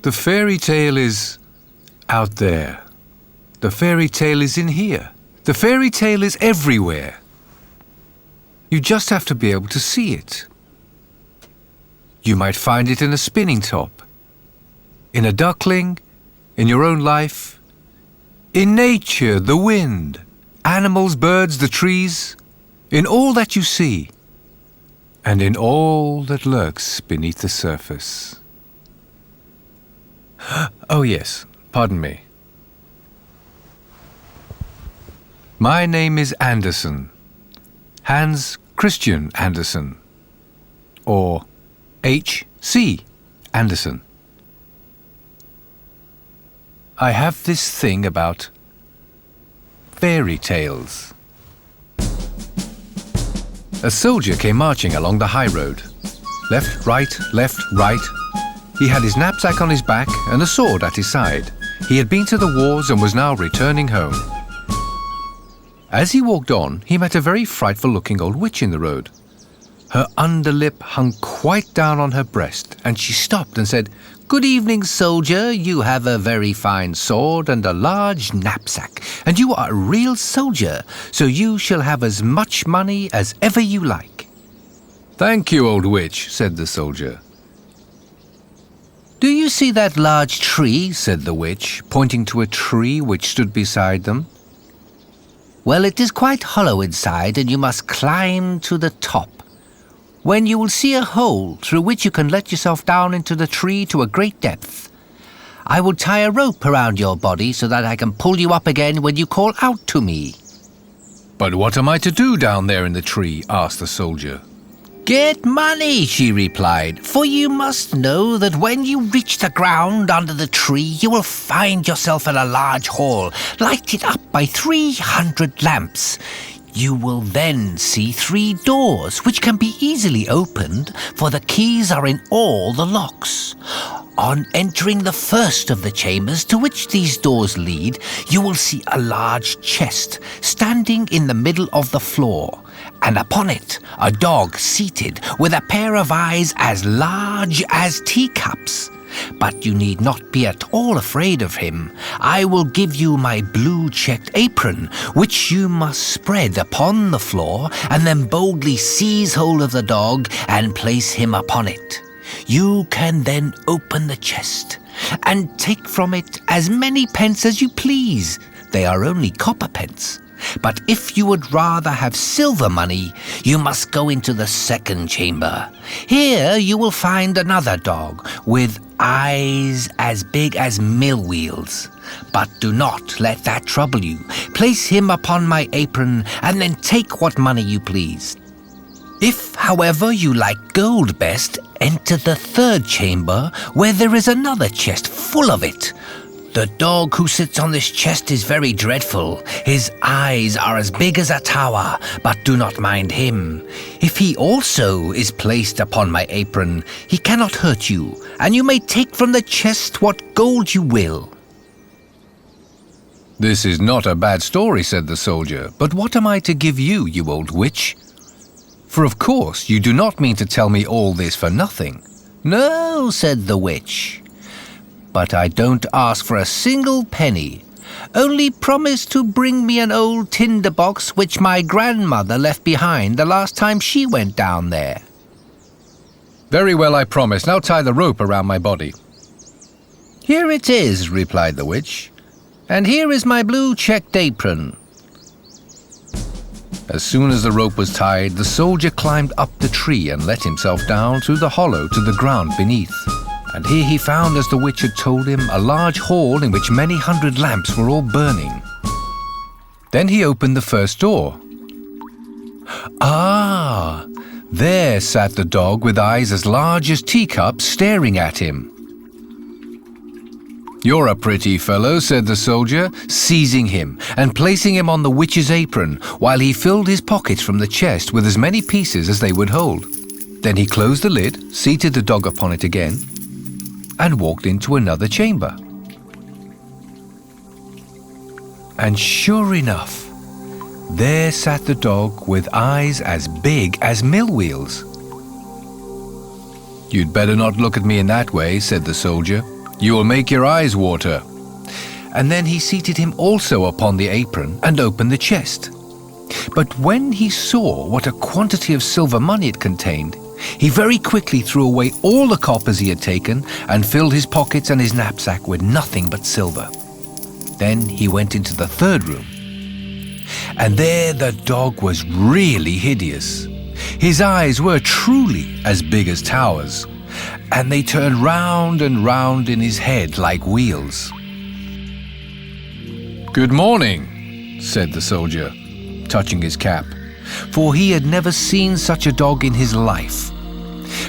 The fairy tale is out there. The fairy tale is in here. The fairy tale is everywhere. You just have to be able to see it. You might find it in a spinning top, in a duckling, in your own life, in nature, the wind, animals, birds, the trees, in all that you see, and in all that lurks beneath the surface. Oh yes, pardon me. My name is Andersen, Hans Christian Andersen, or H.C. Andersen. I have this thing about fairy tales. A soldier came marching along the high road. Left, right, left, right. He had his knapsack on his back and a sword at his side. He had been to the wars and was now returning home. As he walked on, he met a very frightful-looking old witch in the road. Her underlip hung quite down on her breast, and she stopped and said, "Good evening, soldier. You have a very fine sword and a large knapsack, and you are a real soldier, so you shall have as much money as ever you like." "Thank you, old witch," said the soldier. "Do you see that large tree?" said the witch, pointing to a tree which stood beside them. "Well, it is quite hollow inside, and you must climb to the top, when you will see a hole through which you can let yourself down into the tree to a great depth. I will tie a rope around your body so that I can pull you up again when you call out to me." "But what am I to do down there in the tree?" asked the soldier. "Get money," she replied, "for you must know that when you reach the ground under the tree, you will find yourself in a large hall, lighted up by 300 lamps. You will then see 3 doors, which can be easily opened, for the keys are in all the locks. On entering the first of the chambers to which these doors lead, you will see a large chest standing in the middle of the floor, and upon it a dog seated with a pair of eyes as large as teacups. But you need not be at all afraid of him. I will give you my blue checked apron, which you must spread upon the floor, and then boldly seize hold of the dog and place him upon it. You can then open the chest and take from it as many pence as you please. They are only copper pence. But if you would rather have silver money, you must go into the second chamber. Here you will find another dog with eyes as big as mill wheels. But do not let that trouble you. Place him upon my apron and then take what money you please. If, however, you like gold best, enter the third chamber where there is another chest full of it. The dog who sits on this chest is very dreadful. His eyes are as big as a tower, but do not mind him. If he also is placed upon my apron, he cannot hurt you, and you may take from the chest what gold you will." "This is not a bad story," said the soldier, "but what am I to give you, you old witch? For of course you do not mean to tell me all this for nothing." "No," said the witch. "But I don't ask for a single penny. Only promise to bring me an old tinderbox which my grandmother left behind the last time she went down there." "Very well, I promise. Now tie the rope around my body." "Here it is," replied the witch, "and here is my blue checked apron." As soon as the rope was tied, the soldier climbed up the tree and let himself down through the hollow to the ground beneath. And here he found, as the witch had told him, a large hall in which many hundred lamps were all burning. Then he opened the first door. Ah! There sat the dog with eyes as large as teacups staring at him. "You're a pretty fellow," said the soldier, seizing him and placing him on the witch's apron while he filled his pockets from the chest with as many pieces as they would hold. Then he closed the lid, seated the dog upon it again, and walked into another chamber. And sure enough, there sat the dog with eyes as big as mill wheels. "You'd better not look at me in that way," said the soldier. You will make your eyes water." And then he seated him also upon the apron and opened the chest. But when he saw what a quantity of silver money it contained, he very quickly threw away all the coppers he had taken and filled his pockets and his knapsack with nothing but silver. Then he went into the third room. And there the dog was really hideous. His eyes were truly as big as towers, and they turned round and round in his head like wheels. "Good morning," said the soldier, touching his cap, for he had never seen such a dog in his life.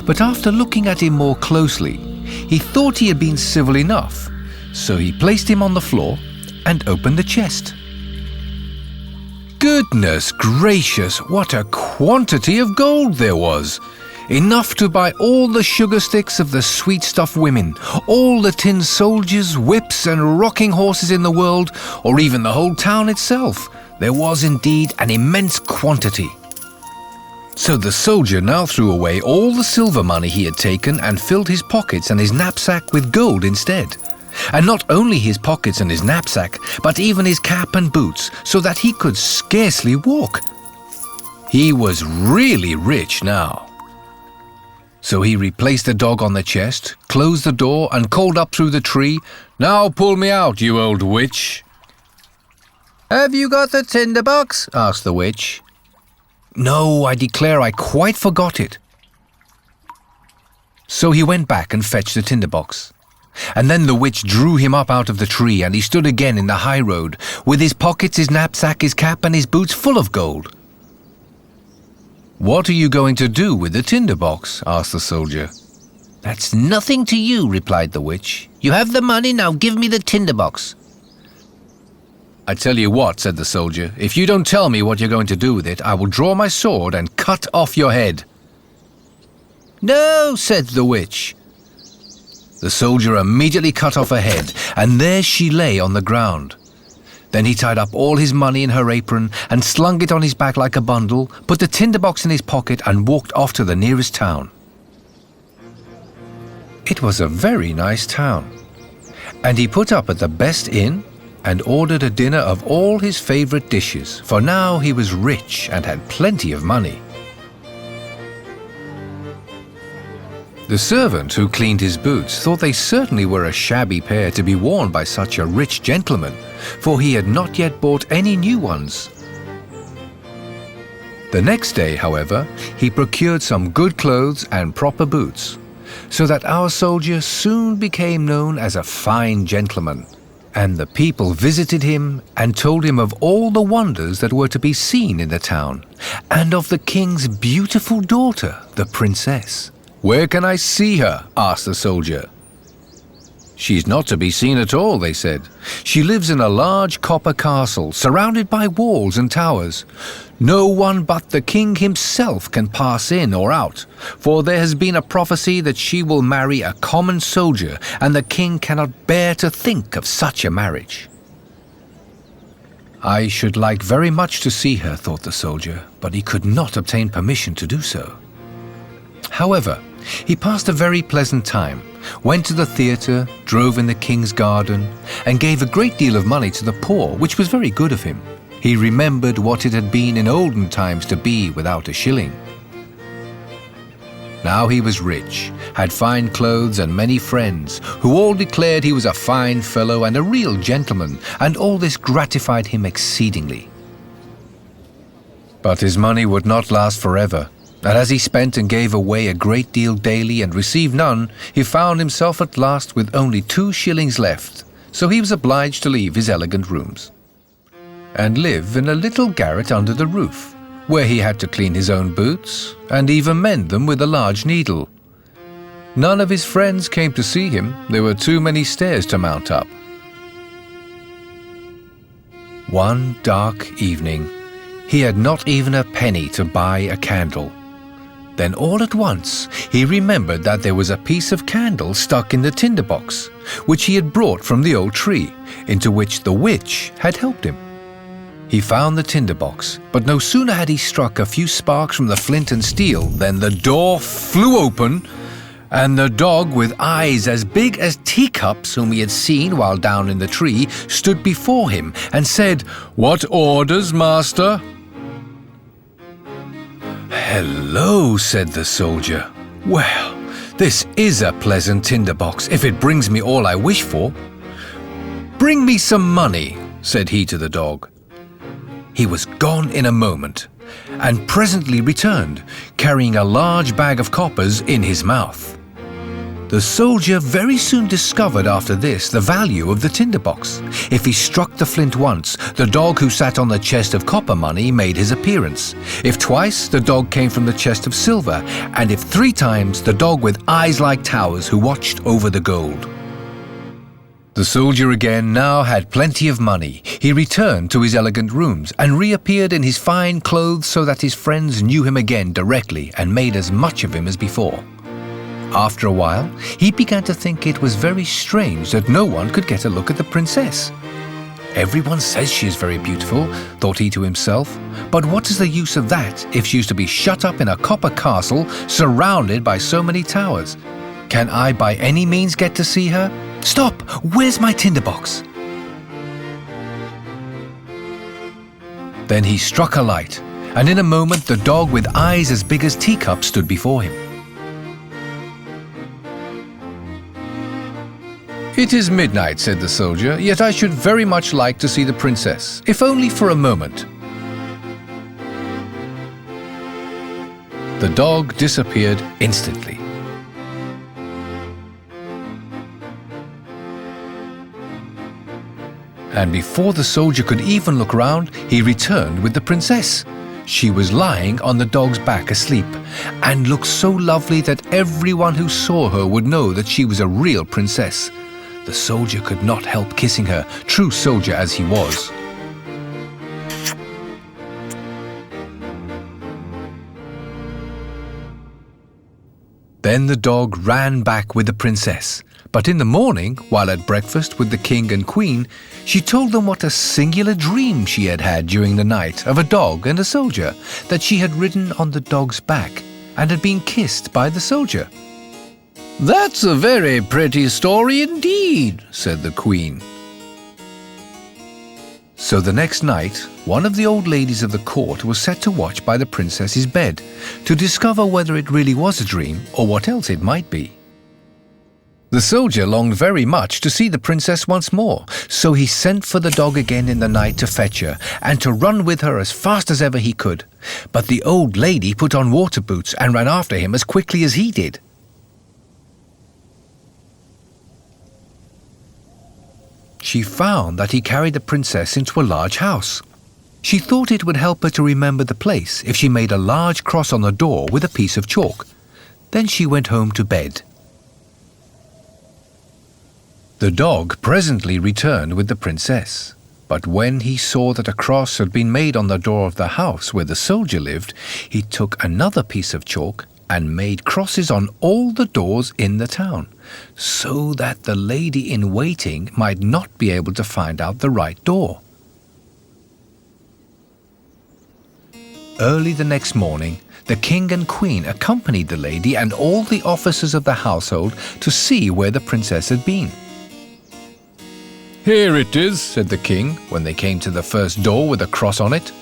But after looking at him more closely, he thought he had been civil enough, so he placed him on the floor and opened the chest. Goodness gracious, what a quantity of gold there was! Enough to buy all the sugar sticks of the sweet-stuff women, all the tin soldiers, whips and rocking horses in the world, or even the whole town itself. There was indeed an immense quantity. So the soldier now threw away all the silver money he had taken and filled his pockets and his knapsack with gold instead. And not only his pockets and his knapsack, but even his cap and boots, so that he could scarcely walk. He was really rich now. So he replaced the dog on the chest, closed the door, and called up through the tree, "Now pull me out, you old witch." "Have you got the tinderbox?" asked the witch. "No, I declare I quite forgot it." So he went back and fetched the tinderbox. And then the witch drew him up out of the tree, and he stood again in the high road, with his pockets, his knapsack, his cap, and his boots full of gold. "What are you going to do with the tinderbox?" asked the soldier. "That's nothing to you," replied the witch. "You have the money, now give me the tinderbox." "I tell you what," said the soldier, "if you don't tell me what you're going to do with it, I will draw my sword and cut off your head." "No," said the witch. The soldier immediately cut off her head, and there she lay on the ground. Then he tied up all his money in her apron and slung it on his back like a bundle, put the tinderbox in his pocket, and walked off to the nearest town. It was a very nice town, and he put up at the best inn and ordered a dinner of all his favorite dishes, for now he was rich and had plenty of money. The servant who cleaned his boots thought they certainly were a shabby pair to be worn by such a rich gentleman, for he had not yet bought any new ones. The next day, however, he procured some good clothes and proper boots, so that our soldier soon became known as a fine gentleman, and the people visited him and told him of all the wonders that were to be seen in the town, and of the king's beautiful daughter, the princess. "Where can I see her?" asked the soldier. "She's not to be seen at all," they said. "She lives in a large copper castle, surrounded by walls and towers. No one but the king himself can pass in or out, for there has been a prophecy that she will marry a common soldier, and the king cannot bear to think of such a marriage." "I should like very much to see her," thought the soldier, but he could not obtain permission to do so. However, he passed a very pleasant time, went to the theatre, drove in the king's garden, and gave a great deal of money to the poor, which was very good of him. He remembered what it had been in olden times to be without a shilling. Now he was rich, had fine clothes and many friends, who all declared he was a fine fellow and a real gentleman, and all this gratified him exceedingly. But his money would not last forever, and as he spent and gave away a great deal daily and received none, he found himself at last with only 2 shillings left, so he was obliged to leave his elegant rooms and live in a little garret under the roof, where he had to clean his own boots and even mend them with a large needle. None of his friends came to see him. There were too many stairs to mount up. One dark evening, he had not even a penny to buy a candle. Then all at once he remembered that there was a piece of candle stuck in the tinderbox, which he had brought from the old tree, into which the witch had helped him. He found the tinderbox, but no sooner had he struck a few sparks from the flint and steel than the door flew open, And the dog with eyes as big as teacups, whom he had seen while down in the tree, stood before him and said, "What orders, master?" "Hello," said the soldier. "Well, this is a pleasant tinderbox, if it brings me all I wish for." "Bring me some money," said he to the dog. He was gone in a moment, and presently returned, carrying a large bag of coppers in his mouth. The soldier very soon discovered after this the value of the tinderbox. If he struck the flint once, the dog who sat on the chest of copper money made his appearance. If twice, the dog came from the chest of silver, and if 3 times, the dog with eyes like towers who watched over the gold. The soldier again now had plenty of money. He returned to his elegant rooms and reappeared in his fine clothes so that his friends knew him again directly and made as much of him as before. After a while, he began to think it was very strange that no one could get a look at the princess. "Everyone says she is very beautiful," thought he to himself, "but what is the use of that if she is to be shut up in a copper castle surrounded by so many towers? Can I by any means get to see her? Stop! Where's my tinderbox?" Then he struck a light, and in a moment the dog with eyes as big as teacups stood before him. "It is midnight," said the soldier, "yet I should very much like to see the princess, if only for a moment." The dog disappeared instantly. And before the soldier could even look round, he returned with the princess. She was lying on the dog's back asleep, and looked so lovely that everyone who saw her would know that she was a real princess. The soldier could not help kissing her, true soldier as he was. Then the dog ran back with the princess. But in the morning, while at breakfast with the king and queen, she told them what a singular dream she had had during the night of a dog and a soldier, that she had ridden on the dog's back and had been kissed by the soldier. "That's a very pretty story indeed," said the queen. So the next night, one of the old ladies of the court was set to watch by the princess's bed, to discover whether it really was a dream or what else it might be. The soldier longed very much to see the princess once more, so he sent for the dog again in the night to fetch her, and to run with her as fast as ever he could. But the old lady put on water boots and ran after him as quickly as he did. She found that he carried the princess into a large house. She thought it would help her to remember the place if she made a large cross on the door with a piece of chalk. Then she went home to bed. The dog presently returned with the princess, but when he saw that a cross had been made on the door of the house where the soldier lived, he took another piece of chalk and made crosses on all the doors in the town, so that the lady in waiting might not be able to find out the right door. Early the next morning, the king and queen accompanied the lady and all the officers of the household to see where the princess had been. "Here it is," said the king, when they came to the first door with a cross on it.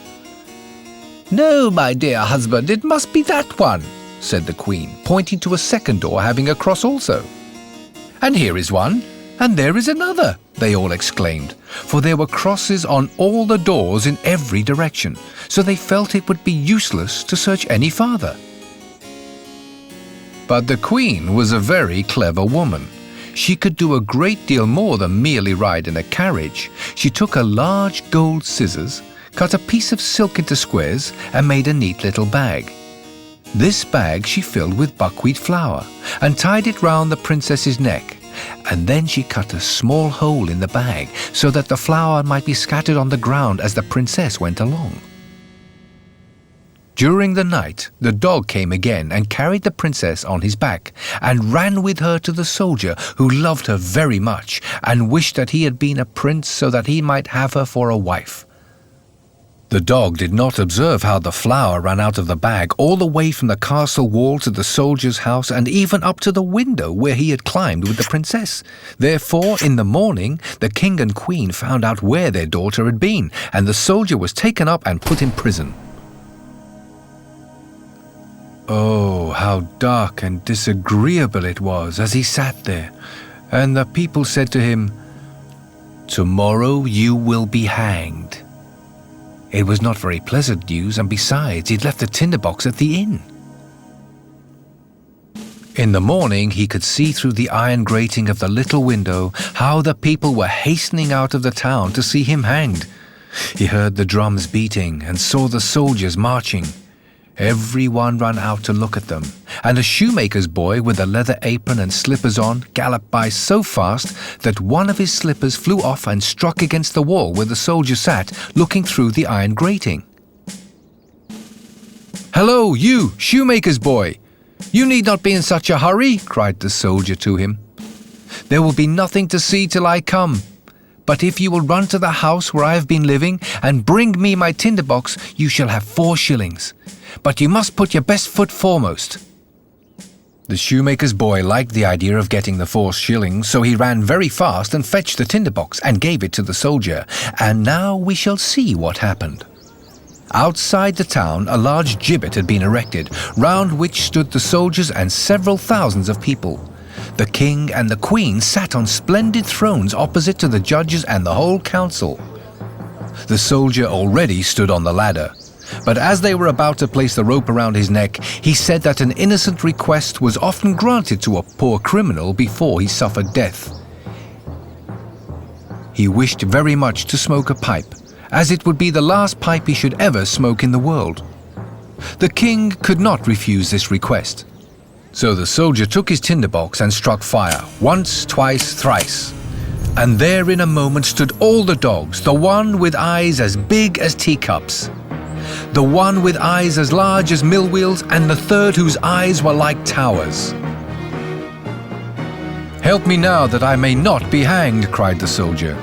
"No, my dear husband, it must be that one," said the queen, pointing to a second door having a cross also. "And here is one, and there is another," they all exclaimed, for there were crosses on all the doors in every direction, so they felt it would be useless to search any farther. But the queen was a very clever woman. She could do a great deal more than merely ride in a carriage. She took a large gold scissors, cut a piece of silk into squares, and made a neat little bag. This bag she filled with buckwheat flour and tied it round the princess's neck, and then she cut a small hole in the bag so that the flour might be scattered on the ground as the princess went along. During the night, the dog came again and carried the princess on his back and ran with her to the soldier, who loved her very much and wished that he had been a prince so that he might have her for a wife. The dog did not observe how the flour ran out of the bag all the way from the castle wall to the soldier's house and even up to the window where he had climbed with the princess. Therefore, in the morning, the king and queen found out where their daughter had been, and the soldier was taken up and put in prison. Oh, how dark and disagreeable it was as he sat there, and the people said to him, "Tomorrow you will be hanged." It was not very pleasant news, and besides, he'd left the tinderbox at the inn. In the morning, he could see through the iron grating of the little window how the people were hastening out of the town to see him hanged. He heard the drums beating and saw the soldiers marching. Everyone ran out to look at them, and a shoemaker's boy with a leather apron and slippers on galloped by so fast that one of his slippers flew off and struck against the wall where the soldier sat, looking through the iron grating. "Hello, you, shoemaker's boy! You need not be in such a hurry," cried the soldier to him. "There will be nothing to see till I come. But if you will run to the house where I have been living and bring me my tinderbox, you shall have 4 shillings. But you must put your best foot foremost." The shoemaker's boy liked the idea of getting the 4 shillings, so he ran very fast and fetched the tinderbox and gave it to the soldier. And now we shall see what happened. Outside the town, a large gibbet had been erected, round which stood the soldiers and several thousands of people. The king and the queen sat on splendid thrones opposite to the judges and the whole council. The soldier already stood on the ladder, but as they were about to place the rope around his neck, he said that an innocent request was often granted to a poor criminal before he suffered death. He wished very much to smoke a pipe, as it would be the last pipe he should ever smoke in the world. The king could not refuse this request. So the soldier took his tinderbox and struck fire, once, twice, thrice. And there in a moment stood all the dogs, the one with eyes as big as teacups, the one with eyes as large as mill wheels, and the third whose eyes were like towers. "Help me now that I may not be hanged," cried the soldier.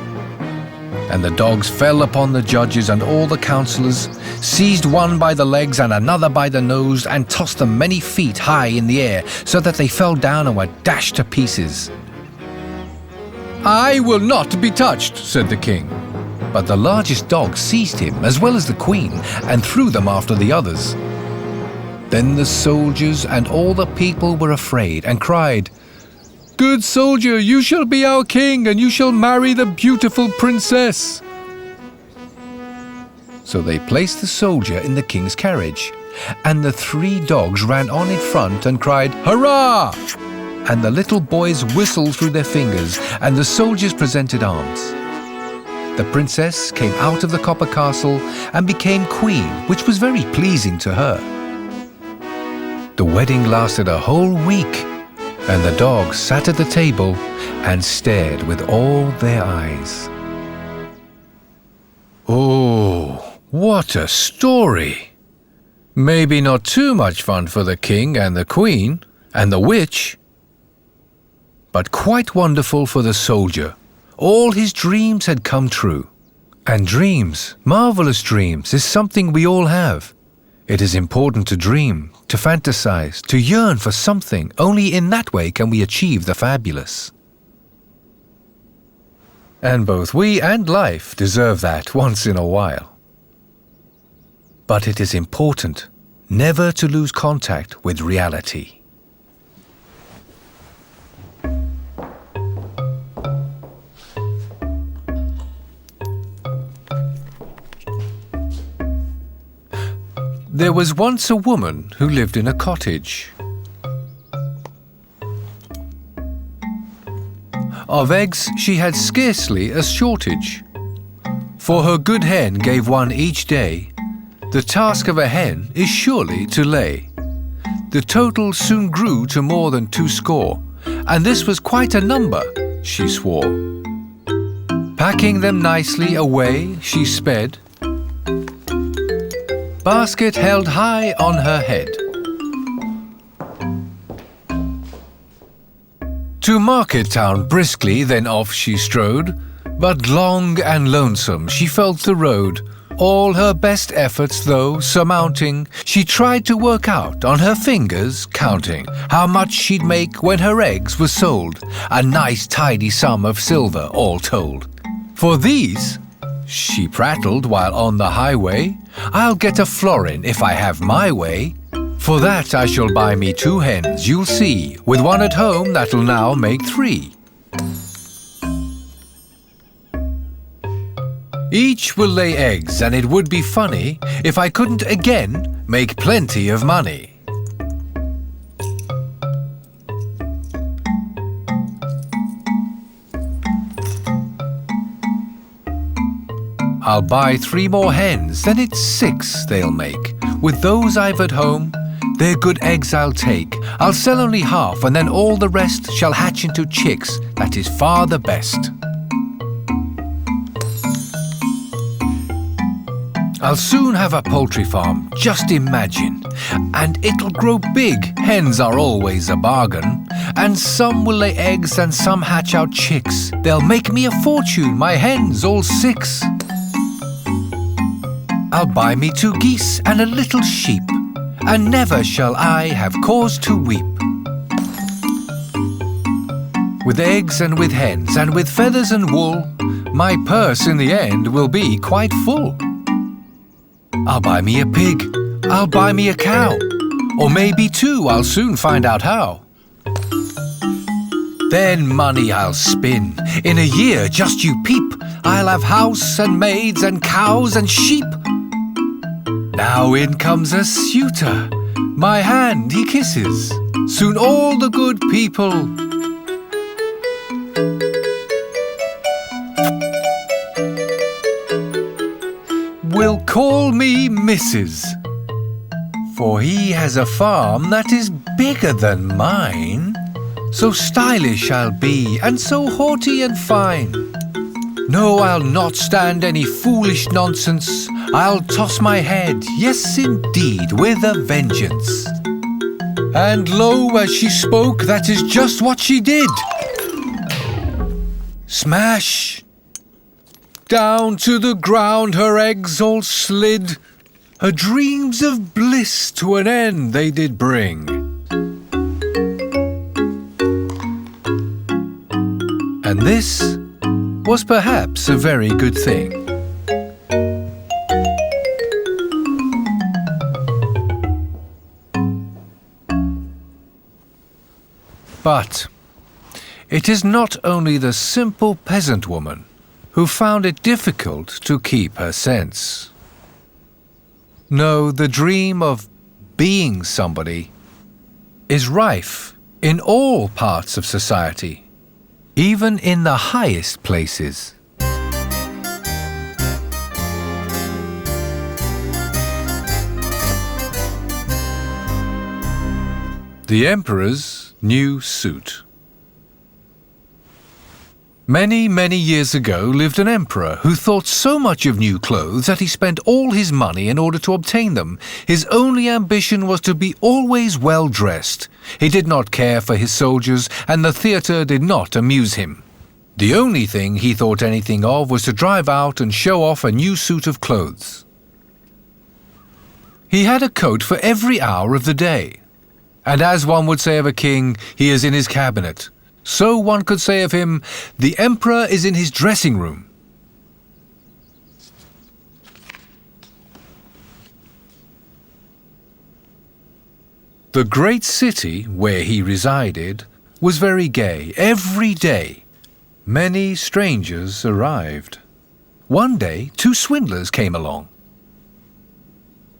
And the dogs fell upon the judges and all the councillors, seized one by the legs and another by the nose, and tossed them many feet high in the air, so that they fell down and were dashed to pieces. "I will not be touched," said the king. But the largest dog seized him, as well as the queen, and threw them after the others. Then the soldiers and all the people were afraid, and cried, "Good soldier, you shall be our king, and you shall marry the beautiful princess." So they placed the soldier in the king's carriage, and the 3 dogs ran on in front and cried, "Hurrah!" And the little boys whistled through their fingers, and the soldiers presented arms. The princess came out of the copper castle and became queen, which was very pleasing to her. The wedding lasted a whole week, and the dogs sat at the table and stared with all their eyes. Oh, what a story! Maybe not too much fun for the king and the queen and the witch, but quite wonderful for the soldier. All his dreams had come true. And dreams, marvelous dreams, is something we all have. It is important to dream, to fantasize, to yearn for something. Only in that way can we achieve the fabulous. And both we and life deserve that once in a while. But it is important never to lose contact with reality. There was once a woman who lived in a cottage. Of eggs she had scarcely a shortage, for her good hen gave one each day. The task of a hen is surely to lay. The total soon grew to more than 200, and this was quite a number, she swore. Packing them nicely away she sped, basket held high on her head. To market town briskly then off she strode, but long and lonesome she felt the road. All her best efforts, though, surmounting, she tried to work out on her fingers, counting how much she'd make when her eggs were sold, a nice tidy sum of silver all told. For these, she prattled while on the highway, I'll get a florin if I have my way. For that I shall buy me 2 hens, you'll see, with one at home that'll now make 3. Each will lay eggs, and it would be funny if I couldn't again make plenty of money. I'll buy 3 more hens, then it's 6 they'll make. With those I've at home, their good eggs I'll take. I'll sell only half, and then all the rest shall hatch into chicks. That is far the best. I'll soon have a poultry farm, just imagine. And it'll grow big, hens are always a bargain. And some will lay eggs and some hatch out chicks. They'll make me a fortune, my hens all 6. I'll buy me 2 geese and a little sheep, and never shall I have cause to weep. With eggs and with hens and with feathers and wool, my purse in the end will be quite full. I'll buy me a pig, I'll buy me a cow, or maybe 2, I'll soon find out how. Then money I'll spin, in a year just you peep, I'll have house and maids and cows and sheep. Now in comes a suitor, my hand he kisses, soon all the good people will call me Mrs. For he has a farm that is bigger than mine. So stylish I'll be, and so haughty and fine. No, I'll not stand any foolish nonsense. I'll toss my head, yes indeed, with a vengeance. And lo, as she spoke, that is just what she did. Smash! Down to the ground her eggs all slid. Her dreams of bliss to an end they did bring. And this was perhaps a very good thing. But it is not only the simple peasant woman who found it difficult to keep her sense. No, the dream of being somebody is rife in all parts of society, even in the highest places. The Emperor's New Suit. Many, many years ago lived an emperor who thought so much of new clothes that he spent all his money in order to obtain them. His only ambition was to be always well dressed. He did not care for his soldiers, and the theatre did not amuse him. The only thing he thought anything of was to drive out and show off a new suit of clothes. He had a coat for every hour of the day. And as one would say of a king, he is in his cabinet. So one could say of him, the emperor is in his dressing room. The great city where he resided was very gay. Every day, many strangers arrived. One day, 2 swindlers came along.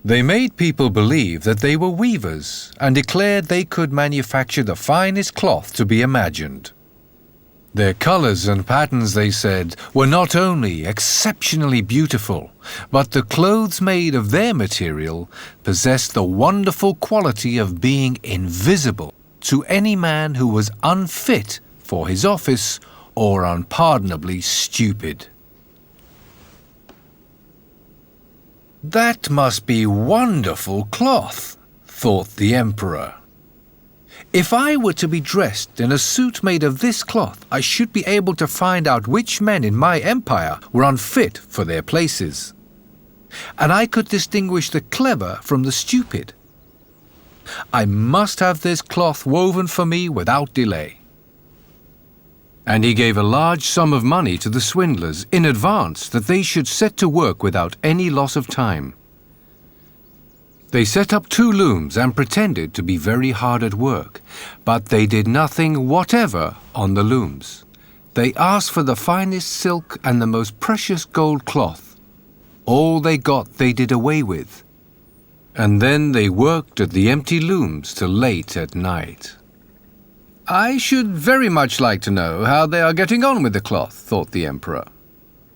They made people believe that they were weavers and declared they could manufacture the finest cloth to be imagined. Their colors and patterns, they said, were not only exceptionally beautiful, but the clothes made of their material possessed the wonderful quality of being invisible to any man who was unfit for his office or unpardonably stupid. That must be wonderful cloth, thought the emperor. If I were to be dressed in a suit made of this cloth, I should be able to find out which men in my empire were unfit for their places. and I could distinguish the clever from the stupid. I must have this cloth woven for me without delay." And he gave a large sum of money to the swindlers in advance that they should set to work without any loss of time. They set up 2 looms and pretended to be very hard at work, but they did nothing whatever on the looms. They asked for the finest silk and the most precious gold cloth. All they got they did away with. And then they worked at the empty looms till late at night. "I should very much like to know how they are getting on with the cloth," thought the emperor.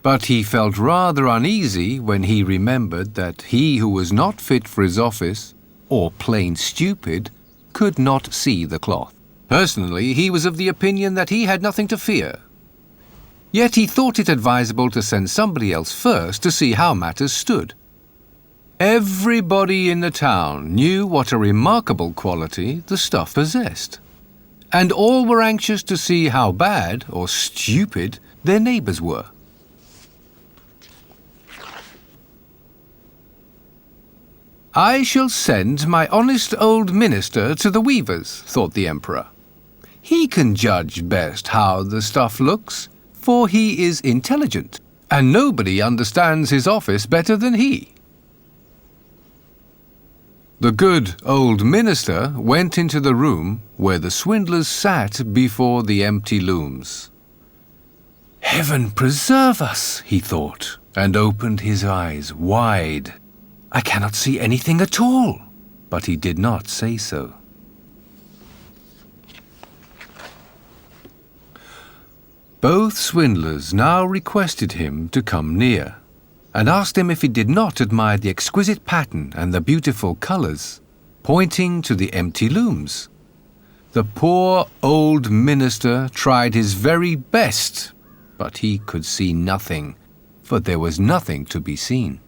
But he felt rather uneasy when he remembered that he who was not fit for his office, or plain stupid, could not see the cloth. Personally, he was of the opinion that he had nothing to fear. Yet he thought it advisable to send somebody else first to see how matters stood. Everybody in the town knew what a remarkable quality the stuff possessed, and all were anxious to see how bad or stupid their neighbours were. "I shall send my honest old minister to the weavers," thought the emperor. "He can judge best how the stuff looks, for he is intelligent, and nobody understands his office better than he." The good old minister went into the room where the swindlers sat before the empty looms. "Heaven preserve us," he thought, and opened his eyes wide. "I cannot see anything at all." But he did not say so. Both swindlers now requested him to come near, and asked him if he did not admire the exquisite pattern and the beautiful colours, pointing to the empty looms. The poor old minister tried his very best, but he could see nothing, for there was nothing to be seen.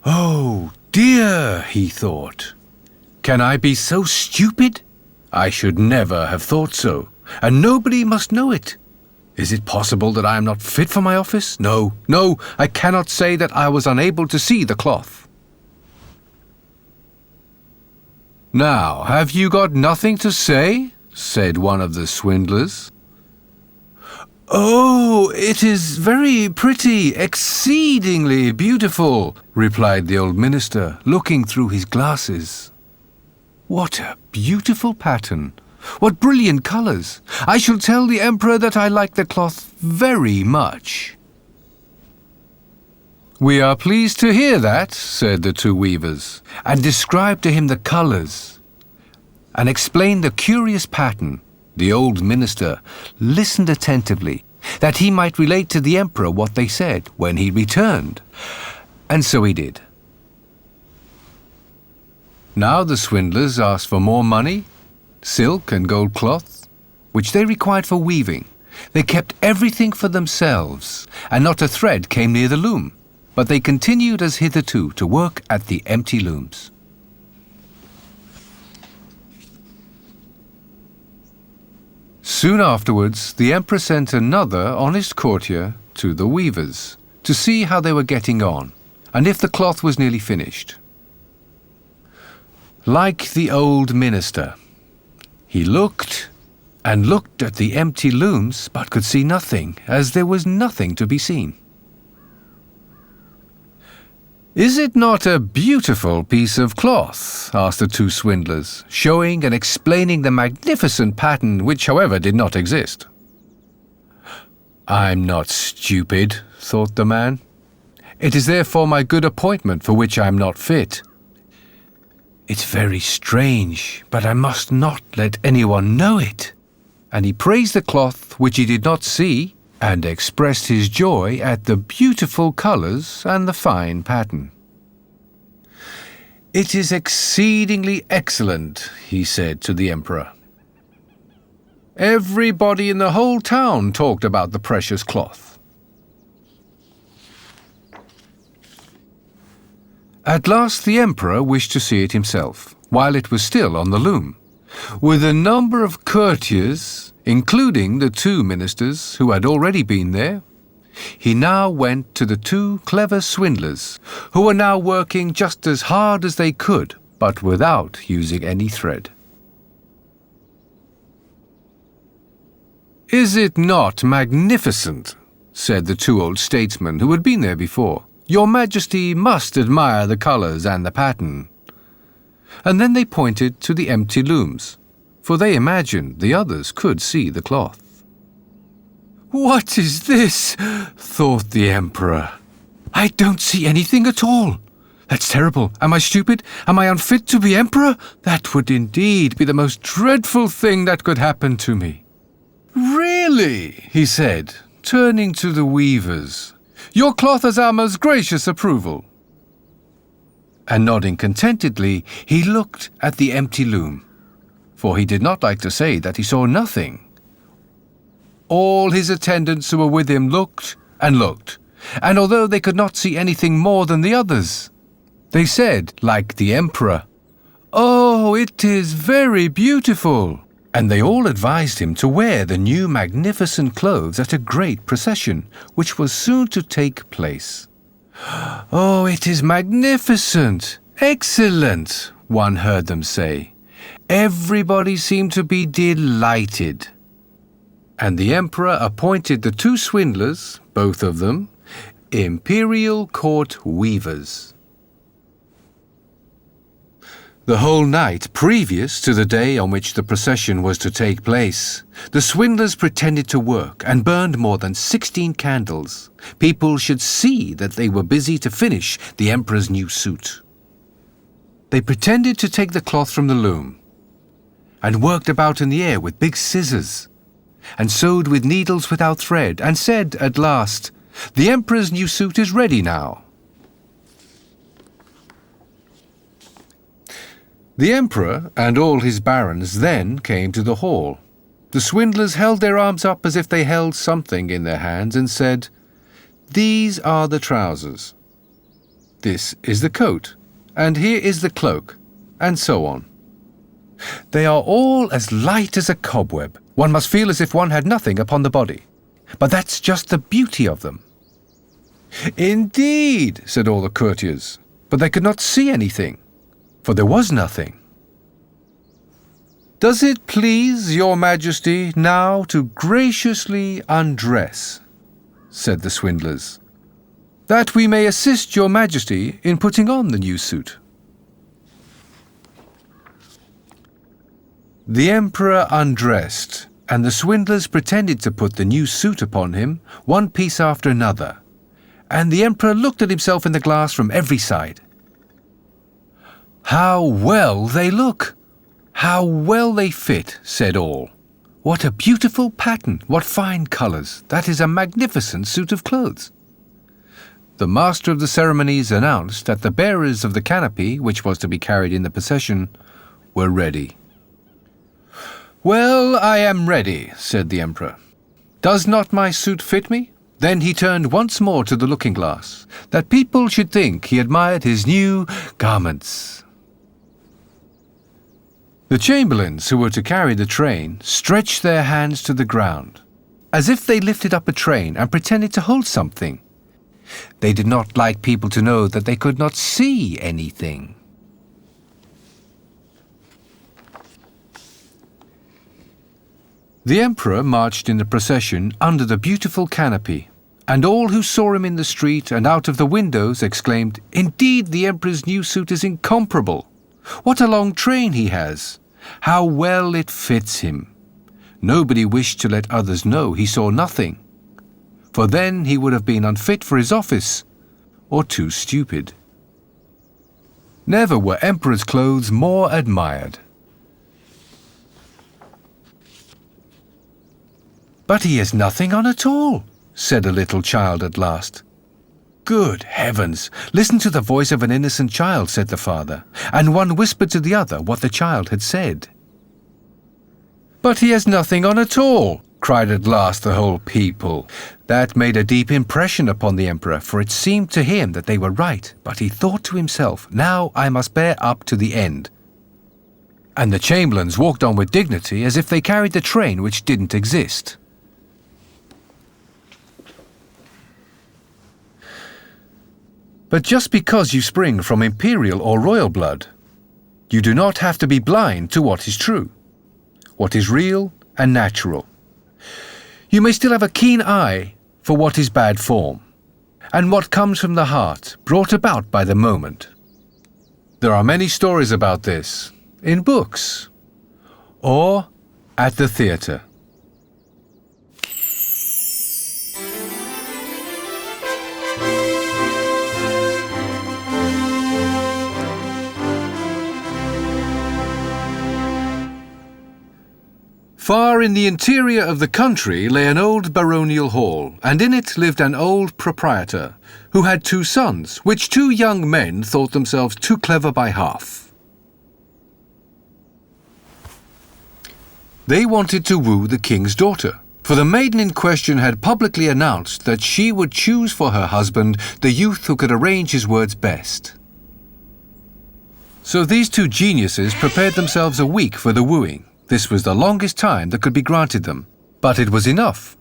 "Oh dear," he thought. "Can I be so stupid? I should never have thought so, and nobody must know it. Is it possible that I am not fit for my office? No, I cannot say that I was unable to see the cloth." "Now, have you got nothing to say?" said one of the swindlers. "Oh, it is very pretty, exceedingly beautiful," replied the old minister, looking through his glasses. "What a beautiful pattern! What brilliant colours! I shall tell the emperor that I like the cloth very much." "We are pleased to hear that," said the 2 weavers, and described to him the colours, and explained the curious pattern. The old minister listened attentively, that he might relate to the emperor what they said when he returned, and so he did. Now the swindlers asked for more money, silk and gold cloth, which they required for weaving. They kept everything for themselves, and not a thread came near the loom, but they continued as hitherto to work at the empty looms. Soon afterwards, the emperor sent another honest courtier to the weavers to see how they were getting on, and if the cloth was nearly finished. Like the old minister, he looked and looked at the empty looms, but could see nothing, as there was nothing to be seen. "Is it not a beautiful piece of cloth?" asked the 2 swindlers, showing and explaining the magnificent pattern, which, however, did not exist. "I'm not stupid," thought the man. "It is therefore my good appointment for which I am not fit. It's very strange, but I must not let anyone know it." And he praised the cloth which he did not see, and expressed his joy at the beautiful colours and the fine pattern. "It is exceedingly excellent," he said to the emperor. Everybody in the whole town talked about the precious cloth. At last the emperor wished to see it himself, while it was still on the loom. With a number of courtiers, including the 2 ministers who had already been there, He now went to the two clever swindlers, who were now working just as hard as they could, but without using any thread. "Is it not magnificent?" said the two old statesmen who had been there before. "Your Majesty must admire the colours and the pattern." And then they pointed to the empty looms, for they imagined the others could see the cloth. "What is this?" thought the Emperor. "I don't see anything at all. That's terrible. Am I stupid? Am I unfit to be Emperor? That would indeed be the most dreadful thing that could happen to me." "Really?" he said, turning to the weavers. "Your cloth has our most gracious approval." And nodding contentedly, he looked at the empty loom, for he did not like to say that he saw nothing. All his attendants who were with him looked, and although they could not see anything more than the others, they said, like the Emperor, "Oh, it is very beautiful." And they all advised him to wear the new magnificent clothes at a great procession, which was soon to take place. "Oh, it is magnificent! Excellent!" one heard them say. Everybody seemed to be delighted. And the Emperor appointed the two swindlers, both of them, Imperial Court weavers. The whole night previous to the day on which the procession was to take place, the swindlers pretended to work and burned more than 16 candles. People should see that they were busy to finish the Emperor's new suit. They pretended to take the cloth from the loom and worked about in the air with big scissors and sewed with needles without thread and said at last, "The Emperor's new suit is ready now." The Emperor and all his barons then came to the hall. The swindlers held their arms up as if they held something in their hands and said, "These are the trousers. This is the coat, and here is the cloak," and so on. "They are all as light as a cobweb. One must feel as if one had nothing upon the body. But that's just the beauty of them." "Indeed," said all the courtiers, but they could not see anything, for there was nothing. "Does it please your Majesty now to graciously undress," said the swindlers, "that we may assist your Majesty in putting on the new suit?" The Emperor undressed, and the swindlers pretended to put the new suit upon him, one piece after another, and the Emperor looked at himself in the glass from every side. "How well they look! How well they fit!" said all. "What a beautiful pattern! What fine colours! That is a magnificent suit of clothes." The master of the ceremonies announced that the bearers of the canopy, which was to be carried in the procession, were ready. "Well, I am ready," said the Emperor. "Does not my suit fit me?" Then he turned once more to the looking-glass, that people should think he admired his new garments. The chamberlains who were to carry the train stretched their hands to the ground, as if they lifted up a train and pretended to hold something. They did not like people to know that they could not see anything. The Emperor marched in the procession under the beautiful canopy, and all who saw him in the street and out of the windows exclaimed, "Indeed, the Emperor's new suit is incomparable! What a long train he has! How well it fits him!" Nobody wished to let others know he saw nothing, for then he would have been unfit for his office, or too stupid. Never were Emperor's clothes more admired. "But he has nothing on at all," said a little child at last. "Good heavens! Listen to the voice of an innocent child," said the father, and one whispered to the other what the child had said. "But he has nothing on at all," cried at last the whole people. That made a deep impression upon the Emperor, for it seemed to him that they were right, but he thought to himself, "Now I must bear up to the end." And the chamberlains walked on with dignity as if they carried the train which didn't exist. But just because you spring from imperial or royal blood, you do not have to be blind to what is true, what is real and natural. You may still have a keen eye for what is bad form, and what comes from the heart, brought about by the moment. There are many stories about this, in books, or at the theatre. Far in the interior of the country lay an old baronial hall, and in it lived an old proprietor, who had 2 sons, which 2 young men thought themselves too clever by half. They wanted to woo the king's daughter, for the maiden in question had publicly announced that she would choose for her husband the youth who could arrange his words best. So these 2 geniuses prepared themselves a week for the wooing. This was the longest time that could be granted them, but it was enough,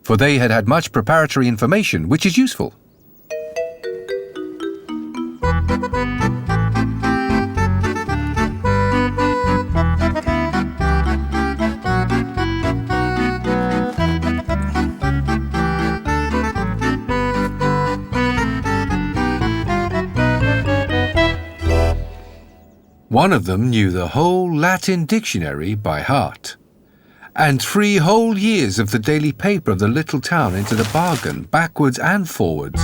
for they had had much preparatory information, which is useful. One of them knew the whole Latin dictionary by heart, and 3 whole years of the daily paper of the little town into the bargain, backwards and forwards.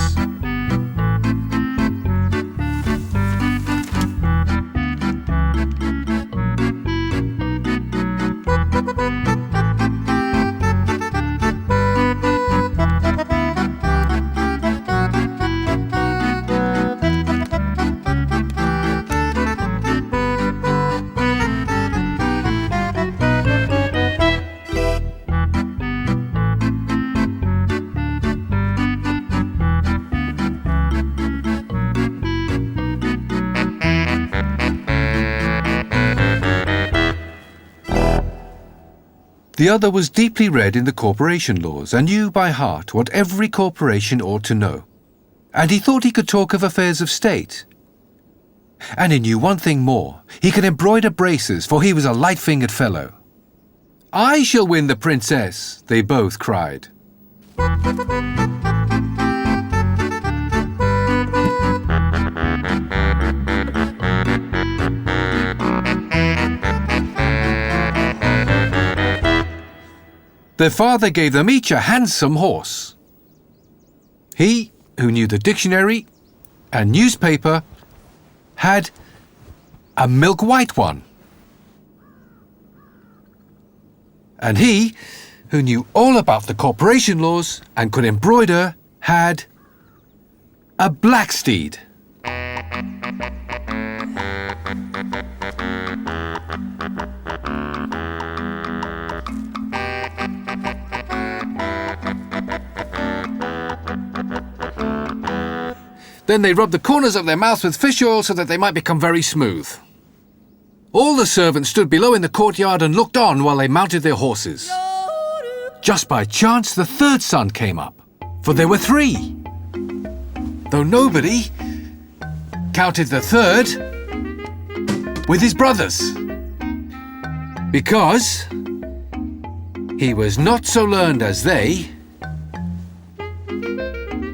The other was deeply read in the corporation laws and knew by heart what every corporation ought to know. And he thought he could talk of affairs of state. And he knew one thing more. He could embroider braces, for he was a light-fingered fellow. "I shall win the princess," they both cried. Their father gave them each a handsome horse. He, who knew the dictionary and newspaper, had a milk-white one. And he, who knew all about the corporation laws and could embroider, had a black steed. Then they rubbed the corners of their mouths with fish oil so that they might become very smooth. All the servants stood below in the courtyard and looked on while they mounted their horses. Just by chance, the 3rd son came up, for there were 3. Though nobody counted the 3rd with his brothers, because he was not so learned as they,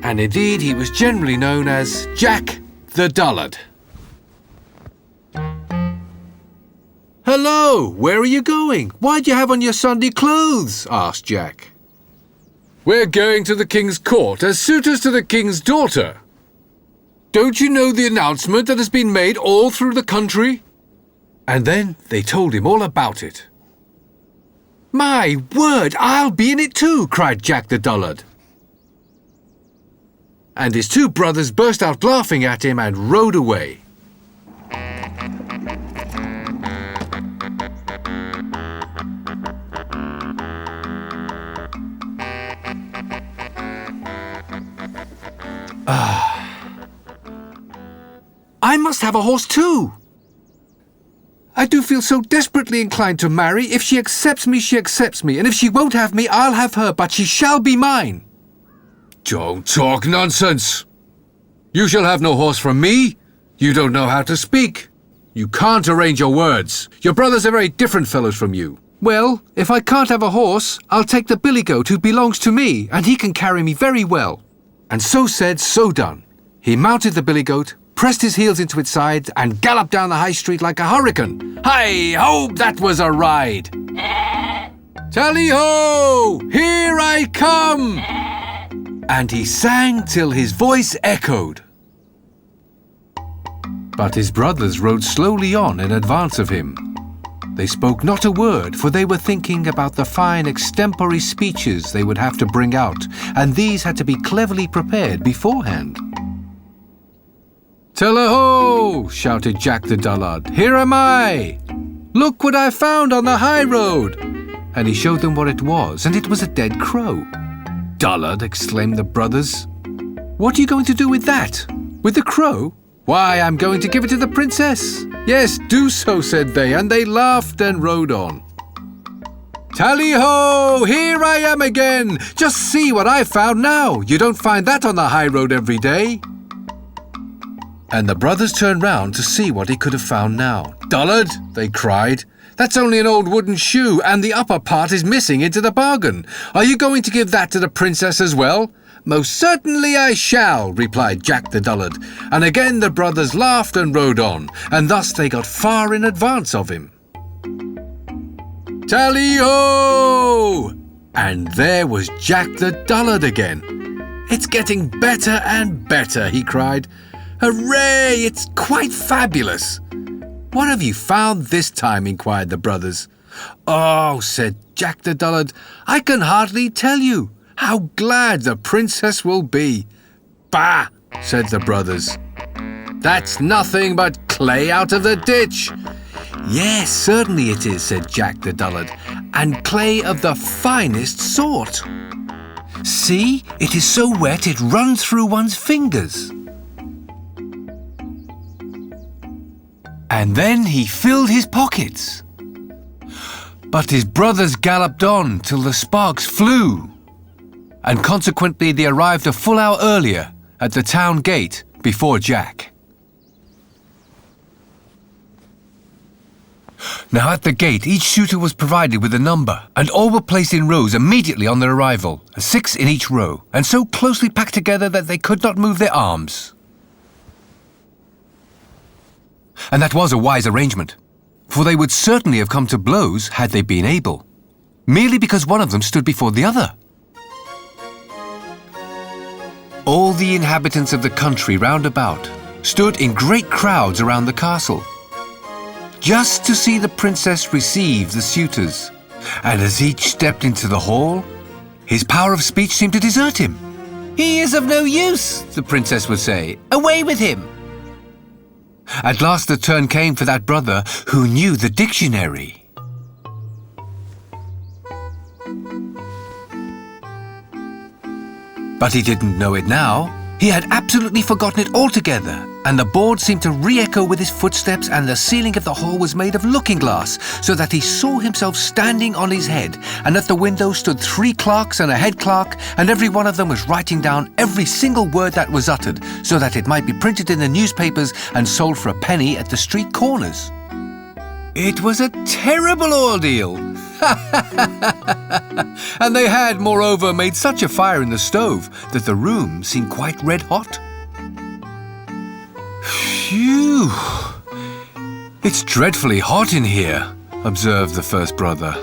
and indeed he was generally known as Jack the Dullard. "Hello, where are you going? Why do you have on your Sunday clothes?" asked Jack. "We're going to the king's court as suitors to the king's daughter. Don't you know the announcement that has been made all through the country?" And then they told him all about it. "My word, I'll be in it too," cried Jack the Dullard. And his 2 brothers burst out laughing at him and rode away. I must have a horse too. I do feel so desperately inclined to marry. If she accepts me, she accepts me. And if she won't have me, I'll have her, but she shall be mine. "Don't talk nonsense," You shall have no horse from me. You don't know how to speak. You can't arrange your words. Your brothers are very different fellows from you. Well, if I can't have a horse, I'll take the billy goat who belongs to me, and he can carry me very well. And so said, so done. He mounted the billy goat, pressed his heels into its sides, and galloped down the high street like a hurricane. Hi-ho, that was a ride! Tally-ho! Here I come! And he sang till his voice echoed. But his brothers rode slowly on in advance of him. They spoke not a word, for they were thinking about the fine extempore speeches they would have to bring out, and these had to be cleverly prepared beforehand. "Tell-a-ho!" shouted Jack the Dullard. "Here am I! Look what I found on the high road!" And he showed them what it was, and it was a dead crow. "Dullard!" exclaimed the brothers. "What are you going to do with that? With the crow? Why, I'm going to give it to the princess." "Yes, do so," said they, and they laughed and rode on. "Tally-ho! Here I am again! Just see what I've found now! You don't find that on the high road every day." And the brothers turned round to see what he could have found now. "Dullard!" they cried. "That's only an old wooden shoe, and the upper part is missing into the bargain. Are you going to give that to the princess as well?" "Most certainly I shall," replied Jack the Dullard, and again the brothers laughed and rode on, and thus they got far in advance of him. Tally-ho! And there was Jack the Dullard again. "It's getting better and better," he cried. "Hooray! It's quite fabulous." "What have you found this time?" inquired the brothers. "Oh," said Jack the Dullard, "I can hardly tell you. How glad the princess will be." "Bah!" said the brothers. "That's nothing but clay out of the ditch." "Yes, certainly it is," said Jack the Dullard, "and clay of the finest sort. See, it is so wet it runs through one's fingers." And then he filled his pockets. But his brothers galloped on till the sparks flew, and consequently they arrived a full hour earlier at the town gate before Jack. Now at the gate each suitor was provided with a number, and all were placed in rows immediately on their arrival, 6 in each row, and so closely packed together that they could not move their arms. And that was a wise arrangement, for they would certainly have come to blows had they been able, merely because one of them stood before the other. All the inhabitants of the country round about stood in great crowds around the castle, just to see the princess receive the suitors. And as each stepped into the hall, his power of speech seemed to desert him. "He is of no use," the princess would say. "Away with him." At last the turn came for that brother who knew the dictionary. But he didn't know it now. He had absolutely forgotten it altogether, and the board seemed to re-echo with his footsteps, and the ceiling of the hall was made of looking glass, so that he saw himself standing on his head, and at the window stood 3 clerks and a head clerk, and every one of them was writing down every single word that was uttered, so that it might be printed in the newspapers and sold for a penny at the street corners. It was a terrible ordeal. And they had, moreover, made such a fire in the stove that the room seemed quite red hot. "Phew! It's dreadfully hot in here," observed the first brother.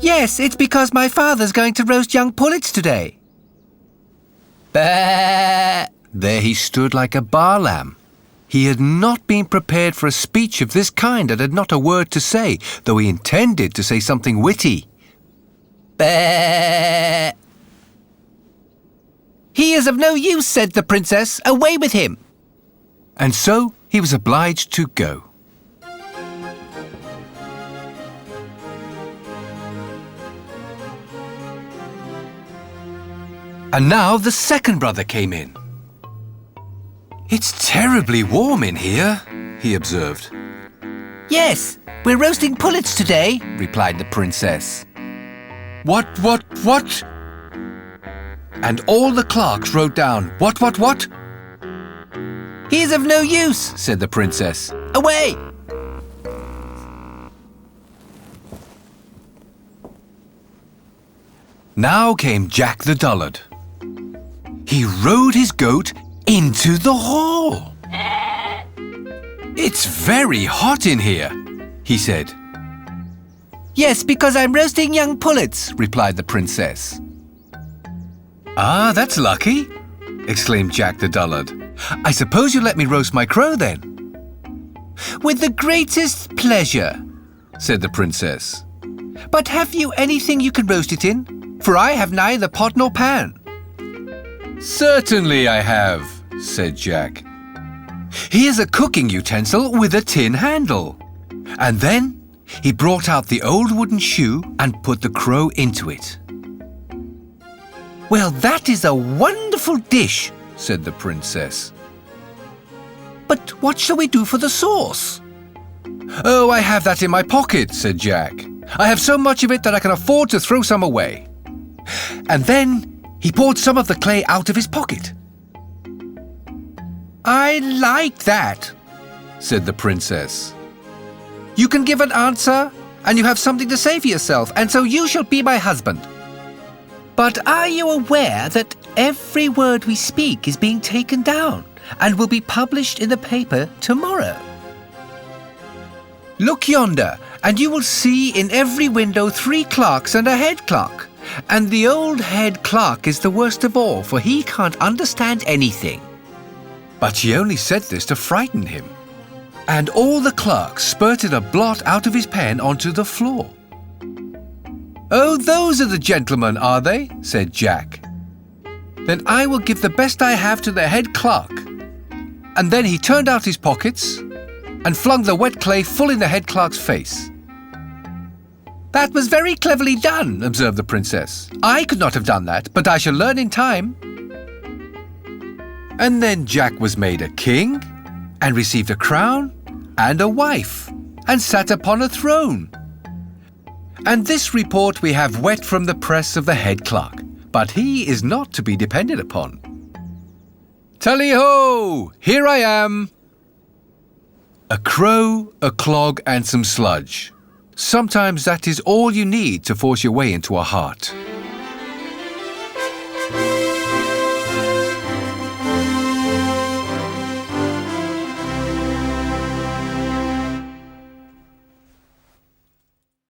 "Yes, it's because my father's going to roast young pullets today." Bah! There he stood like a bar lamb. He had not been prepared for a speech of this kind and had not a word to say, though he intended to say something witty. Bah! "He is of no use," said the princess. "Away with him." And so he was obliged to go. And now the second brother came in. "It's terribly warm in here," he observed. "Yes, we're roasting pullets today," replied the princess. What? And all the clerks wrote down, what? "He is of no use," said the princess. "Away!" Now came Jack the Dullard. He rode his goat into the hall. "It's very hot in here," he said. "Yes, because I'm roasting young pullets," replied the princess. "Ah, that's lucky," exclaimed Jack the Dullard. "I suppose you'll let me roast my crow then?" "With the greatest pleasure," said the princess. "But have you anything you can roast it in? For I have neither pot nor pan." "Certainly I have," said Jack. "Here's a cooking utensil with a tin handle." And then he brought out the old wooden shoe and put the crow into it. "Well, that is a wonderful dish," said the princess. "But what shall we do for the sauce?" "Oh, I have that in my pocket," said Jack. "I have so much of it that I can afford to throw some away." And then he poured some of the clay out of his pocket. "I like that," said the princess. "You can give an answer, and you have something to say for yourself, and so you shall be my husband. But are you aware that every word we speak is being taken down and will be published in the paper tomorrow? Look yonder, and you will see in every window 3 clerks and a head clerk. And the old head clerk is the worst of all, for he can't understand anything." But she only said this to frighten him. And all the clerks spurted a blot out of his pen onto the floor. "Oh, those are the gentlemen, are they?" said Jack. "Then I will give the best I have to the head clerk." And then he turned out his pockets and flung the wet clay full in the head clerk's face. "That was very cleverly done," observed the princess. "I could not have done that, but I shall learn in time." And then Jack was made a king and received a crown and a wife and sat upon a throne. And this report we have wet from the press of the head clerk, but he is not to be depended upon. Tally-ho! Here I am! A crow, a clog, and some sludge. Sometimes that is all you need to force your way into a heart.